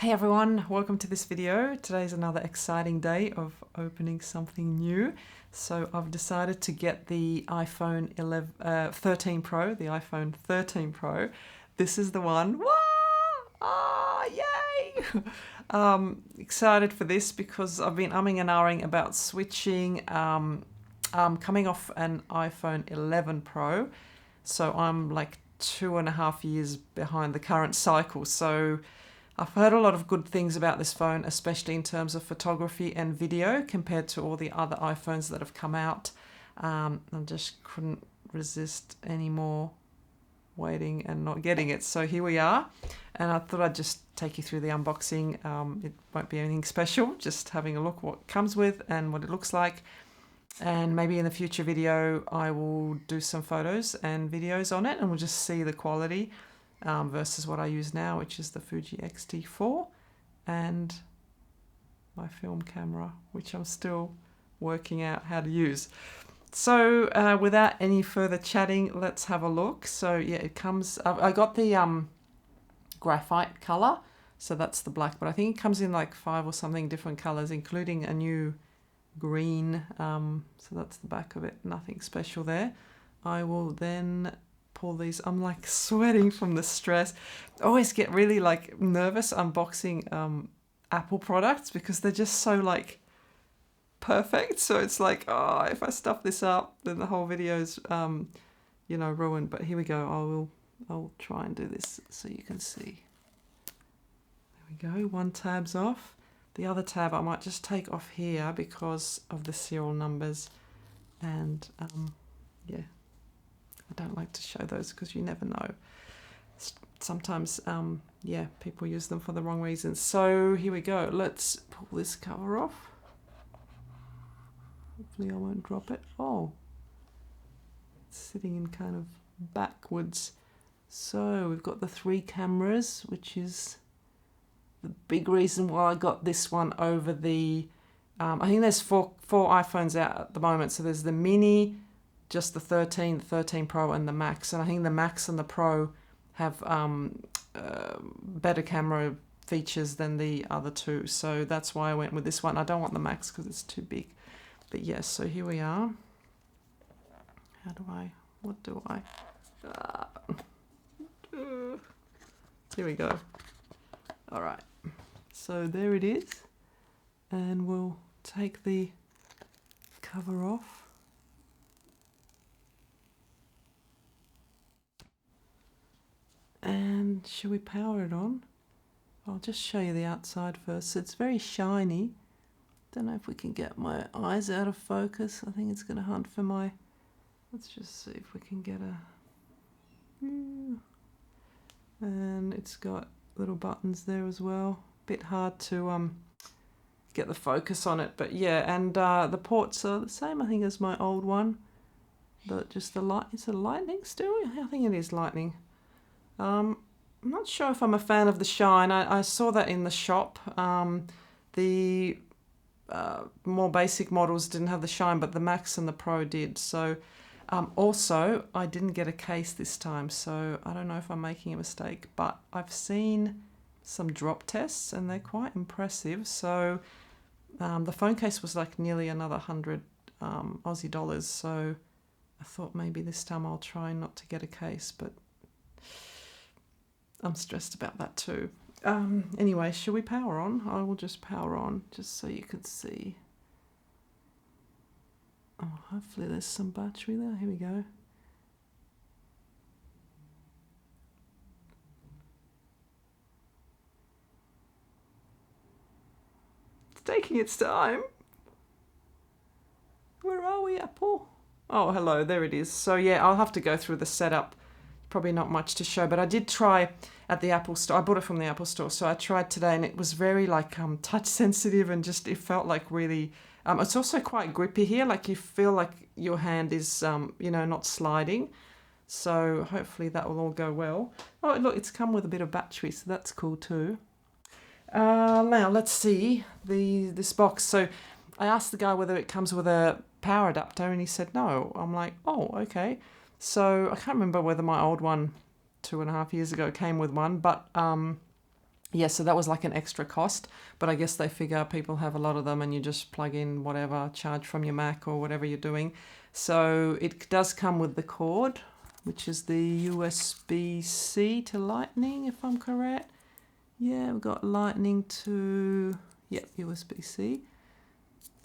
Hey everyone, welcome to this video. Today's another exciting day of opening something new. So I've decided to get the iPhone 13 Pro, the iPhone 13 Pro. This is the one. Wah! Ah, yay! Excited for this because I've been umming and ahhing about switching. Coming off an iPhone 11 Pro, so I'm like 2.5 years behind the current cycle. So I've heard a lot of good things about this phone, especially in terms of photography and video compared to all the other iPhones that have come out. I just couldn't resist anymore waiting and not getting it. So here we are. And I thought I'd just take you through the unboxing. It won't be anything special, just having a look what it comes with and what it looks like. And maybe in the future video, I will do some photos and videos on it and we'll just see the quality. Versus what I use now, which is the Fuji X-T4 and my film camera, which I'm still working out how to use. So without any further chatting, let's have a look. So yeah, it comes, I got the graphite color, so that's the black, but I think it comes in like 5 or something different colors, including a new green. So that's the back of it, nothing special there. I will then pull these. I'm like sweating from the stress. I always get really like nervous unboxing Apple products because they're just so like perfect. So it's like, oh, if I stuff this up, then the whole video's ruined. But here we go. I'll try and do this so you can see. There we go. One tab's off. The other tab I might just take off here because of the serial numbers. And yeah. I don't like to show those because you never know. Sometimes, people use them for the wrong reasons. So here we go. Let's pull this cover off. Hopefully I won't drop it. Oh, it's sitting in kind of backwards. So we've got the 3 cameras, which is the big reason why I got this one over the... I think there's four iPhones out at the moment. So there's the Mini, just the 13, the 13 Pro and the Max. And I think the Max and the Pro have better camera features than the other two. So that's why I went with this one. I don't want the Max because it's too big. But yes, so here we are. What do I? Here we go. All right. So there it is. And we'll take the cover off. And shall we power it on? I'll just show you the outside first. It's very shiny. Don't know if we can get my eyes out of focus. I think it's going to hunt for my... Let's just see if we can get a... And it's got little buttons there as well. Bit hard to get the focus on it. But yeah, and the ports are the same, I think, as my old one. But just the light... Is it lightning still? I think it is lightning. I'm not sure if I'm a fan of the shine. I saw that in the shop. The more basic models didn't have the shine, but the Max and the Pro did. So also, I didn't get a case this time, so I don't know if I'm making a mistake, but I've seen some drop tests and they're quite impressive. So the phone case was like nearly another 100 Aussie dollars. So I thought maybe this time I'll try not to get a case, but I'm stressed about that too. Anyway, shall we power on? I will just power on just so you could see. Oh, hopefully there's some battery there. Here we go. It's taking its time. Where are we, Apple? Oh, hello, there it is. So yeah, I'll have to go through the setup. Probably not much to show, but I did try at the Apple store. I bought it from the Apple store, so I tried today and it was very like touch sensitive and just it felt like really it's also quite grippy here, like you feel like your hand is not sliding. So hopefully that will all go well. Oh look, it's come with a bit of battery, so that's cool too. Now let's see this box. So I asked the guy whether it comes with a power adapter and he said no. I'm like, oh, okay. So I can't remember whether my old one 2.5 years ago came with one, but Yeah, so that was like an extra cost, but I guess they figure people have a lot of them and you just plug in whatever, charge from your Mac or whatever you're doing. So it does come with the cord, which is the USB-C to Lightning, if I'm correct. Yeah, we've got Lightning to, yep, USB-C.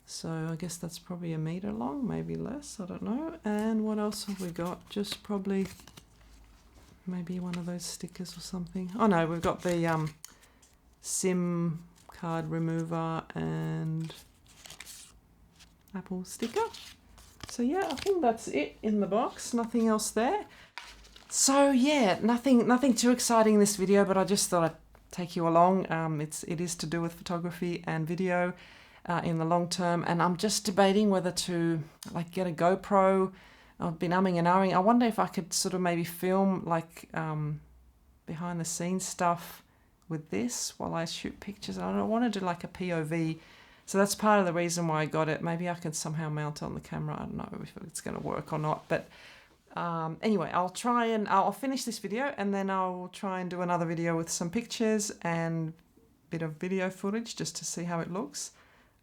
So I guess that's probably 1 meter long, maybe less, I don't know. And what else have we got? Just probably maybe one of those stickers or something. Oh no, we've got the SIM card remover and Apple sticker. So yeah, I think that's it in the box. Nothing else there. So yeah, nothing too exciting in this video, but I just thought I'd take you along. It is to do with photography and video in the long term, and I'm just debating whether to like get a GoPro. I've been umming and ahhing. I wonder if I could sort of maybe film like behind the scenes stuff with this while I shoot pictures. I don't want to do like a POV. So that's part of the reason why I got it. Maybe I can somehow mount it on the camera. I don't know if it's going to work or not. But anyway, I'll finish this video and then I'll try and do another video with some pictures and a bit of video footage just to see how it looks.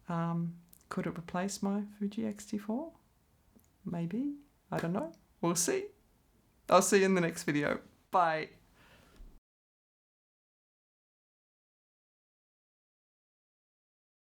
Could it replace my Fuji X-T4? Maybe. I don't know. We'll see. I'll see you in the next video. Bye.